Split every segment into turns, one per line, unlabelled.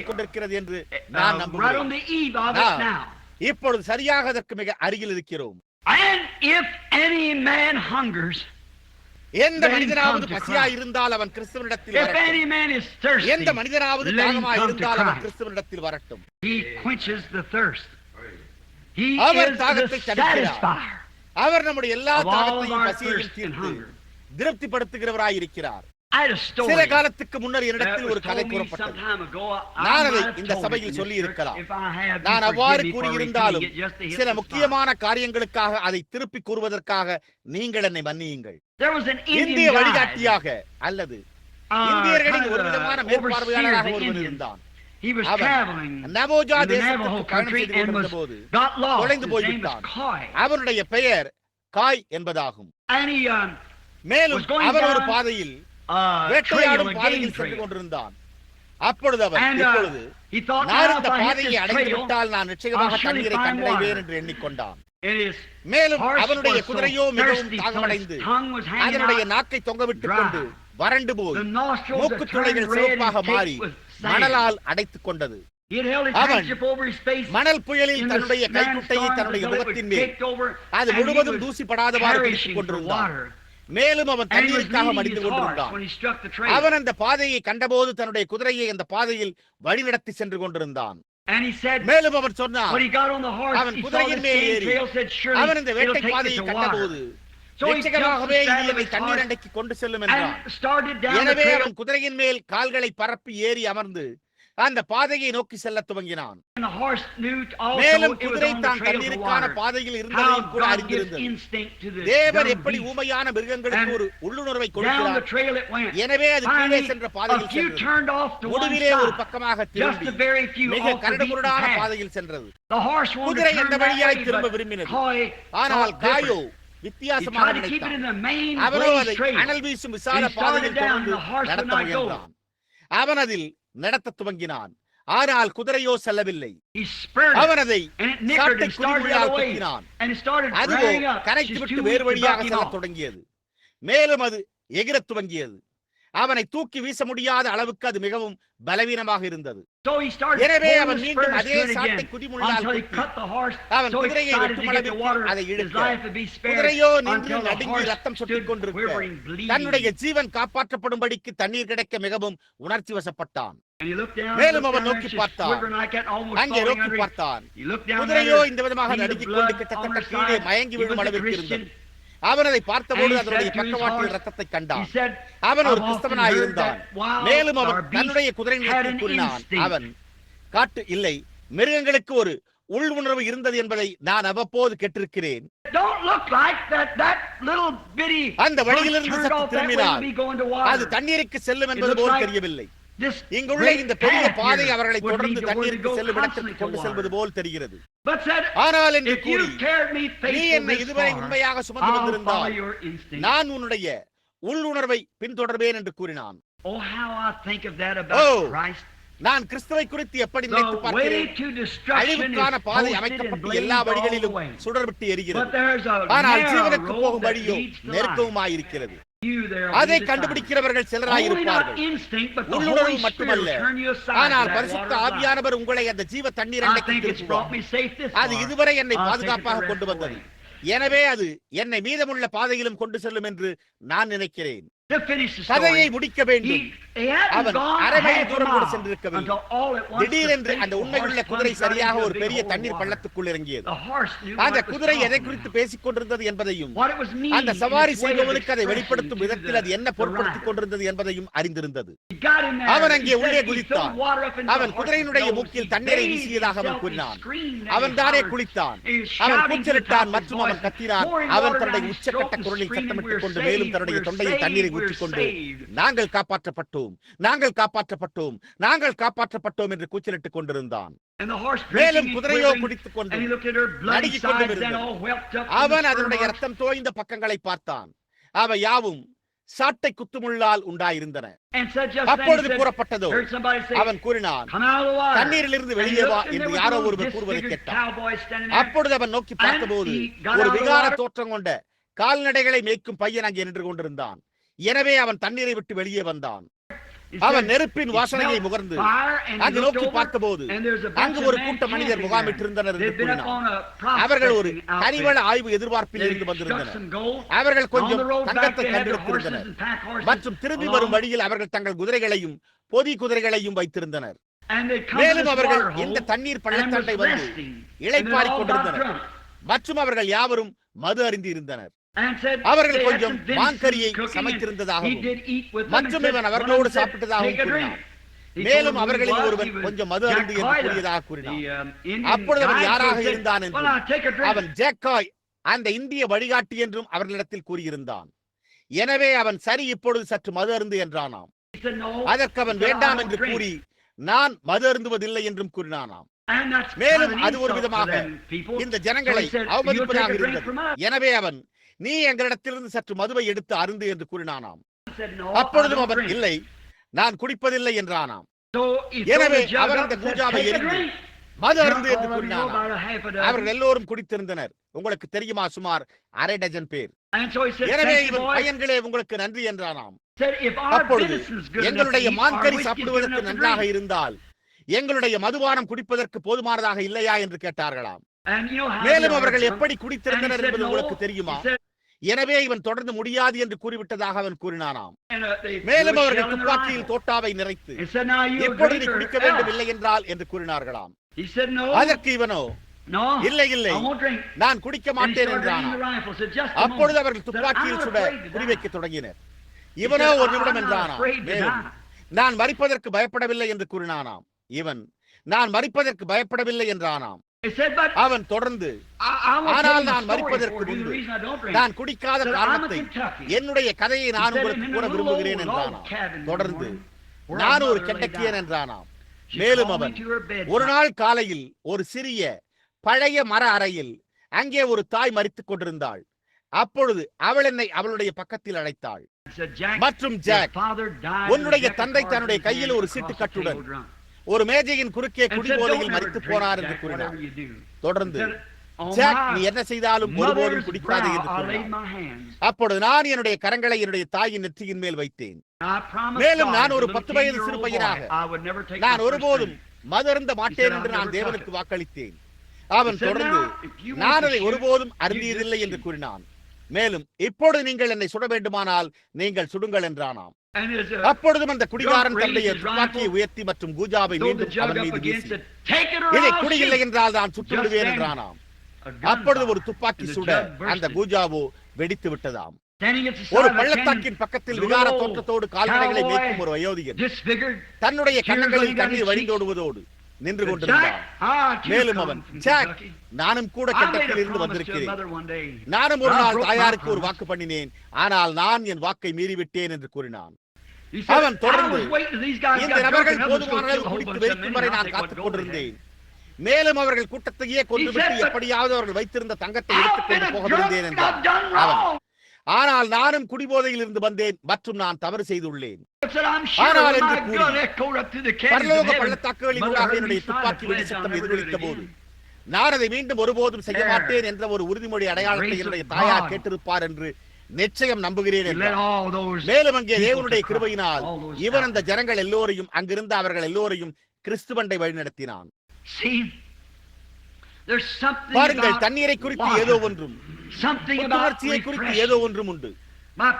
கொண்டிருக்கிறது என்று நான் நம்புகிறேன். இப்பொழுது சரியாக அதற்கு மிக அருகில் இருக்கிறோம். எந்த மனிதனாவது பசியாய் இருந்தால் அவன் கிறிஸ்துவனிடத்தில் வரட்டும். எந்த மனிதனாவது தாகமாய் இருந்தால் அவன் கிறிஸ்துவனிடத்தில் வரட்டும். அவர் தாகத்தை தடுக்கிறார். அவர் நம்முடைய எல்லா தாகத்தையும் பசியையும் தீர்த்து திருப்திப்படுத்துகிறவராயிருக்கிறார். சில காலத்துக்கு முன்னர் என்னிடத்தில் ஒரு கதை கூறப்பட்டது. நான் அதை இந்த சபையில் சொல்லி இருக்கலாம். நான் அவ்வாறு கூறியிருந்தாலும் சில முக்கியமான காரியங்களுக்காக அதை திருப்பி கூறுவதற்காக நீங்கள் என்னை மன்னியுங்கள். இந்திய வழிகாட்டியாக அல்லது இந்தியர்களின் ஒரு விதமான மேற்பார்வையாளராக ஒருவர் இருந்தான். நவோஜா தேசத்திற்கு பயணம் செய்து கொண்டிருந்த போது தொலைந்து போய்விட்டான். அவனுடைய பெயர் காய் என்பதாகும். மேலும் அவர் ஒரு பாதையில் வேட்டையாடும் பாதையில் சென்று கொண்டிருந்தான். அப்பொழுது அவர் இப்பொழுது நான் இந்த பாதையை அடைந்து விட்டால் நான் நிச்சயமாக தண்ணீரை கண்டடைவேன் என்று எண்ணிக்கொண்டான். மேலும் அவனுடைய குதிரையோ மிகவும் தாகமடைந்து அதனுடைய நாக்கை தொங்கவிட்டுக் கொண்டு வறண்டு போய் மூக்கு துளைகள் சிவப்பாக மாறி மணலால் அடைத்துக் கொண்டது. அவன் மணல் புயலில் தன்னுடைய கைக்குட்டையை தன்னுடைய முகத்தின் மேல் அது முழுவதும் தூசிப்படாதவாறு பிடித்துக் கொண்டிருந்தான். மேலும் அவன் தண்ணீருக்காக மடிந்து கொண்டிருந்தான். அவன் அந்த பாதையை கண்டபோது தன்னுடைய குதிரையை அந்த பாதையில் வழிநடத்தி சென்று கொண்டிருந்தான். மேலும் அவன் சொன்னான், அவன் குதிரையின் மேல் ஏறி அவன் இந்த வேட்டை பாதையை கண்டபோது நிச்சயமாகவே என்னை தண்ணீர் அண்டைக்கு கொண்டு செல்லும் என்றான். எனவே அவன் குதிரையின் மேல் கால்களை பரப்பி ஏறி அமர்ந்து அந்த பாதையை நோக்கி செல்ல துவங்கினான். மேலும் குதிரை தான் தண்ணீருக்கான பாதையில் இருந்ததையும் கூட அறிந்திருந்தது. தேவன் எப்படி ஊமையான மிருகங்களுக்கு ஒரு உள்ளுணர்வை கொடுக்கிறார். எனவே அது கீழே சென்ற பாதையில் சென்றது. முடிவிலே ஒரு பக்கமாக திரும்பி மிக கரடுமுரடான பாதையில் சென்றது. குதிரை அந்த வழியாய் திரும்ப விரும்பினது. ஆனால் காயோ வித்தியாசமாக நினைத்தான். அவனோ அதை அனல் வீசும் விசால பாதையில் தொடர்ந்து நடத்த முயன்றான். அவன் அதில் நடத்த துவங்கினான். ஆனால் குதிரையோ செல்லவில்லை. அவன் அதை சாட்டை குதிரையால் குத்தினான். அதுவோ கரைத்து விட்டு வேறு வழியாக செல்ல தொடங்கியது. மேலும் அது எகிரத் துவங்கியது. அவனை தூக்கி வீச முடியாத அளவுக்கு அது மிகவும் பலவீனமாக இருந்தது. எனவே அவன் மீண்டும் அதே சாட்டை குதிமுள்ளால் அவன் குதிரையை வெட்டும் அளவிற்கு அதை இழுத்தார். குதிரையோ நின்று நடுங்கி ரத்தம் சொட்டிக் கொண்டிருக்க தன்னுடைய ஜீவன் காப்பாற்றப்படும்படிக்கு தண்ணீர் கிடைக்க மிகவும் உணர்ச்சி வசப்பட்டான். மேலும் அவன் நோக்கி பார்த்தான். அங்கே நோக்கி பார்த்தான். குதிரையோ இந்த விதமாக நடுங்கிக் கொண்டு கிட்டத்தட்ட கீழே மயங்கி விழும் அளவிற்கு இருந்தது. அவன் அதை பார்த்தபோது அதனுடைய பக்கவாட்டில் ரத்தத்தை கண்டான். அவன் ஒரு கிறிஸ்தவனாய் இருந்தான். மேலும் அவன் தன்னுடைய குதிரை நிலத்தில் கூறினான், அவன் காட்டு இல்லை, மிருகங்களுக்கு ஒரு உள் உணர்வு இருந்தது என்பதை நான் அவ்வப்போது கேட்டிருக்கிறேன். அந்த வழியிலிருந்து சற்று திரும்பினார். அது தண்ணீருக்கு செல்லும் என்பது போல் தெரியவில்லை. இங்குள்ள இந்த பெரிய பாதை அவர்களை தொடர்ந்து தண்ணீருக்கு செல்லும் இடத்திற்கு கொண்டு செல்வது போல் தெரிகிறது. ஆனால் என்று கூறி, நீ என்னை இதுவரை உண்மையாக சுமந்து வந்திருந்தால் நான் உன்னுடைய உள்ளுணர்வை பின்தொடர்வேன் என்று கூறினான். நான் கிறிஸ்துவை குறித்து எப்படி நினைத்து பார்க்கிறேன். அழிவுக்கான பாதை அமைக்கப்பட்டு எல்லா வழிகளிலும் சுடர்விட்டு எரிகிறது. ஆனால் ஜீவனுக்கு போகும் வழியோ நெருக்கவுமாயிருக்கிறது. அதை கண்டுபிடிக்கிறவர்கள் சிலராயிருப்பார்கள். உள்ளுணர்வு மட்டுமல்ல, ஆனால் பரிசுத்த ஆவியானவர் உங்களை அந்த ஜீவ தண்ணீர் அண்டைக்கு திருப்புவார். அது இதுவரை என்னை பாதுகாப்பாக கொண்டு வந்தது. எனவே அது என்னை மீதமுள்ள பாதையிலும் கொண்டு செல்லும் என்று நான் நினைக்கிறேன். கதையை முடிக்க வேண்டும். அவன் அரை மைல் தூரம் கூட சென்றிருக்கவில்லை. திடீரென்று அந்த உண்மையுள்ள குதிரை சரியாக ஒரு பெரிய தண்ணீர் பள்ளத்துக்குள் இறங்கியது. அந்த குதிரை எதை குறித்து பேசிக் கொண்டிருந்தது என்பதையும் அந்த சவாரி செய்பவனுக்கு அதை வெளிப்படுத்தும் விதத்தில் அது என்ன பொருட்படுத்திக் கொண்டிருந்தது என்பதையும் அறிந்திருந்தது. அவன் அங்கே உள்ளே குதித்தான். அவன் குதிரையினுடைய மூக்கில் தண்ணீரை வீசியதாக அவன் கூறினான். அவன் தானே குளித்தான். அவன் கூச்சலிட்டான் மற்றும் அவன் கத்தினான். அவன் தன்னுடைய உச்சக்கட்ட குரலில் சத்தமிட்டுக் கொண்டு மேலும் தன்னுடைய தொண்டையில் தண்ணீரை ஊற்றிக்கொண்டு நாங்கள் காப்பாற்றப்பட்டோம், நாங்கள் காப்பாற்றப்பட்டோம், நாங்கள் காப்பாற்றப்பட்டோம் என்று கூச்சலிட்டுக் கொண்டிருந்தான். மேலும் குதிரையோ குடித்துக் கொண்டு நடுங்கிக் கொண்டிருந்தது. அவன் அதனுடைய ரத்தம் தோய்ந்த பக்கங்களை பார்த்தான். அவை யாவும் சாட்டை குத்துமுள்ளால் உண்டாயிருந்தன. அப்பொழுது கூறப்பட்டதோ, அவன் கூறினான், தண்ணீரிலிருந்து வெளியே வா என்று யாரோ ஒருவர் கூறுவதை கேட்டான். அப்பொழுது அவன் நோக்கி பார்த்தபோது ஒரு விகார தோற்றம் கொண்ட கால்நடைகளை மேய்க்கும் பையன் அங்கே நின்று கொண்டிருந்தான். எனவே அவன் தண்ணீரை விட்டு வெளியே வந்தான். அவன் நெருப்பின் வாசனையை முகர்ந்து அங்கு நோக்கி பார்த்தபோது அங்கு ஒரு கூட்ட மனிதர் முகாமிட்டிருந்தனர் என்று கூறினார். அவர்கள் ஒரு கனிவள ஆய்வு எதிர்பார்ப்பில் இருந்து வந்திருந்தனர். அவர்கள் கொஞ்சம் தங்கத்தை கண்டெடுத்திருந்தனர் மற்றும் திரும்பி வரும் வழியில் அவர்கள் தங்கள் குதிரைகளையும் பொதி குதிரைகளையும் வைத்திருந்தனர். மேலும் அவர்கள் இந்த தண்ணீர் பள்ளத்தாண்டை வந்து இளைப்பாறிக் கொண்டிருந்தனர் மற்றும் அவர்கள் யாவரும் மது அருந்தி இருந்தனர். அவர்கள் கொஞ்சம் மான்கறியை சமைத்திருந்ததாகவும் மற்றும் இவன் அவர்களோடு சாப்பிட்டதாகவும் கூறினார். மேலும் அவர்களில் ஒருவன் கொஞ்சம் மது அருந்தி என்று கூறியதாக கூறினார். அப்பொழுது அவன் யாராக இருந்தான் என்றும் அவன் ஜேக்காய் அந்த இந்திய வழிகாட்டி என்றும் அவர்களிடத்தில் கூறியிருந்தான். எனவே அவன் சரி, இப்பொழுது சற்று மது அருந்து என்றானாம். அதற்கு அவன் வேண்டாம் என்று கூறி நான் மது அருந்துவதில்லை என்றும் கூறினானாம். மேலும் அது ஒரு விதமாக இந்த ஜனங்களை அவமதிப்பதாக இருந்தது. எனவே அவன் நீ எங்களிடத்திலிருந்து சற்று மதுவை எடுத்து அருந்து என்று கூறினானாம். அப்பொழுதும் அவன் இல்லை, நான் குடிப்பதில்லை என்றானாம். எனவே அவர் அந்த கூஜாவை எரிந்து மது அருந்து என்று கூறினானாம். அவர்கள் எல்லோரும் குடித்திருந்தனர். உங்களுக்கு தெரியுமா, சுமார் அரை டஜன் பேர். எனவே இவன் பையன்களே உங்களுக்கு நன்றி என்றானாம். அப்பொழுது எங்களுடைய மான்கறி சாப்பிடுவதற்கு நன்றாக இருந்தால் எங்களுடைய மதுபானம் குடிப்பதற்கு போதுமானதாக இல்லையா என்று கேட்டார்களாம். மேலும் அவர்கள் எப்படி குடித்திருந்தனர் என்பது உங்களுக்கு தெரியுமா? எனவே இவன் தொடர்ந்து முடியாது என்று கூறிவிட்டதாக அவன் கூறினானாம். மேலும் அவர்கள் துப்பாக்கியில் தோட்டாவை நிறைத்து எப்பொழுது நீ குடிக்க வேண்டும் இல்லை என்றால் என்று கூறினார்களாம். அதற்கு இவனோ இல்லை இல்லை, நான் குடிக்க மாட்டேன் என்றானாம். அப்பொழுது அவர்கள் துப்பாக்கியில் சுட குறிவைக்க தொடங்கினர். இவனோ ஒரு நிமிடம் என்றானாம். மேலும் நான் மரிப்பதற்கு பயப்படவில்லை என்று கூறினானாம். இவன் நான் மரிப்பதற்கு பயப்படவில்லை என்றானாம். அவன் தொடர்ந்து ஆனால் நான் மரிப்பதற்கு முன்பு நான் குடிக்காத காரணத்தை என்னுடைய கதையை நான் உங்களுக்கு கூற விரும்புகிறேன் என்றானாம். தொடர்ந்து நான் ஒரு கெண்டக்கியன் என்றானாம். மேலும் அவன் ஒரு நாள் காலையில் ஒரு சிறிய பழைய மர அறையில் அங்கே ஒரு தாய் மரித்துக் கொண்டிருந்தாள். அப்பொழுது அவள் என்னை அவளுடைய பக்கத்தில் அழைத்தாள் மற்றும் ஜாக், உன்னுடைய தந்தை தன்னுடைய கையில் ஒரு சீட்டு கட்டுடன் ஒரு மேஜையின் குறுக்கே குடிபோதையில் மரித்து போனார் என்று கூறினார். தொடர்ந்து ஜாக், நீ என்ன செய்தாலும் ஒருபோதும் குடிக்காது என்று கூறினார். அப்பொழுது நான் என்னுடைய கரங்களை என்னுடைய தாயின் நெற்றியின் மேல் வைத்தேன். மேலும் நான் ஒரு 10 வயது சிறு பையனாக நான் ஒருபோதும் மது அருந்த மாட்டேன் என்று நான் தேவனுக்கு வாக்களித்தேன். அவன் தொடர்ந்து நான் அதை ஒருபோதும் அருந்தியதில்லை என்று கூறினான். மேலும் இப்பொழுது நீங்கள் என்னை சுட வேண்டுமானால் நீங்கள் சுடுங்கள் என்றானாம். அப்பொழுதும் அந்த குடிகாரன் தன்னுடைய துப்பாக்கியை உயர்த்தி மற்றும் கூஜாவை மீண்டும் அவன் மீது வீசி இதை குடியில்லை என்றால் நான் சுட்டு விடுவேன் என்றானாம். அப்பொழுது ஒரு துப்பாக்கி சுட அந்த கூஜாவோ வெடித்து விட்டதாம். ஒரு பள்ளத்தாக்கின் பக்கத்தில் விகார தோற்றத்தோடு கால்நடைகளை மேய்க்கும் ஒரு வயோதிகன் தன்னுடைய கன்னங்களில் தண்ணீர் வழிந்தோடுவதோடு நின்று கொண்டிருந்தான். மேலும் அவன், ஜாக், நானும் கூட கெண்டக்கில் இருந்து வந்திருக்கிறேன். நானும் ஒரு நாள் தாயாருக்கு ஒரு வாக்கு பண்ணினேன், ஆனால் நான் என் வாக்கை மீறிவிட்டேன் என்று கூறினான். அவன் தொடர்ந்து இந்த நபர்கள் போதுமான அளவு குடித்து வெறுக்கும் வரை நான் காத்துக் கொண்டிருந்தேன். மேலும் அவர்கள் கூட்டத்தையே கொன்றுவிட்டு எப்படியாவது அவர்கள் வைத்திருந்த தங்கத்தை எடுத்துக்கொண்டு போக விருந்தேன் என்றான் அவன். ஆனால் நானும் குடிபோதையில் இருந்து வந்தேன் மற்றும் நான் தவறு செய்துள்ளேன். ஆனால் என்று கூறி பரலோக பள்ளத்தாக்குகளினூடாக என்னுடைய துப்பாக்கி வெடி சத்தம் எதிரொலித்த போது நான் அதை மீண்டும் ஒருபோதும் செய்ய மாட்டேன் என்ற ஒரு உறுதிமொழி அடையாளத்தை என்னுடைய தாயார் கேட்டிருப்பார் என்று நிச்சயம் நம்புகிறேன் என்றார். மேலும் அங்கே தேவனுடைய கிருபையினால் இவன் அந்த ஜனங்கள் எல்லோரையும் அங்கிருந்த அவர்கள் எல்லோரையும் கிறிஸ்துவண்டை வழிநடத்தினான். பாருங்கள், தண்ணீரை குறித்து ஏதோ ஒன்றும் புத்துணர்ச்சியை குறித்து ஏதோ ஒன்றும் உண்டு.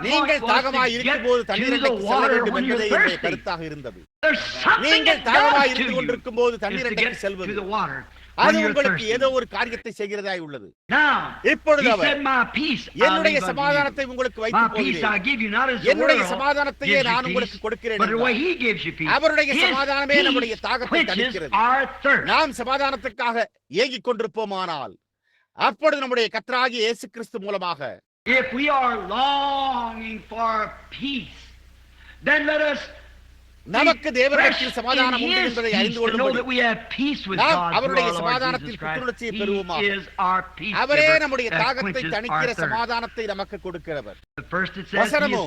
நீங்கள் தாகமாய் இருக்கும் போது தண்ணீரண்டைக்கு செல்ல வேண்டும் என்பதே என்னுடைய கருத்தாக இருந்தது. நீங்கள் தாகமாய் இருந்து கொண்டிருக்கும் போது தண்ணீரண்டைக்கு செல்வது அது உங்களுக்கு ஏதோ ஒரு காரியத்தை செய்கிறதாய் உள்ளது. இப்பொழுது அவர் என்னுடைய சமாதானத்தை உங்களுக்கு வைத்து போகிறேன், என்னுடைய சமாதானத்தையே நான் உங்களுக்கு கொடுக்கிறேன். அவருடைய சமாதானமே நம்முடைய தாகத்தை தணிக்கிறது. நாம் சமாதானத்துக்காக ஏங்கிக் கொண்டிருப்போமானால் அப்பொழுது நம்முடைய கர்த்தராகிய இயேசு கிறிஸ்து மூலமாக
if we are longing for peace, then let us
நமக்கு தேவனிடத்தில் சமாதானம் உண்டு என்பதை அறிந்து கொள்ளும்படி நாம் அவருடைய சமாதானத்தில் புத்துணர்ச்சியை பெறுவோமாக. அவரே நம்முடைய தாகத்தை தணிக்கிற சமாதானத்தை நமக்கு கொடுக்கிறவர். வசனமோ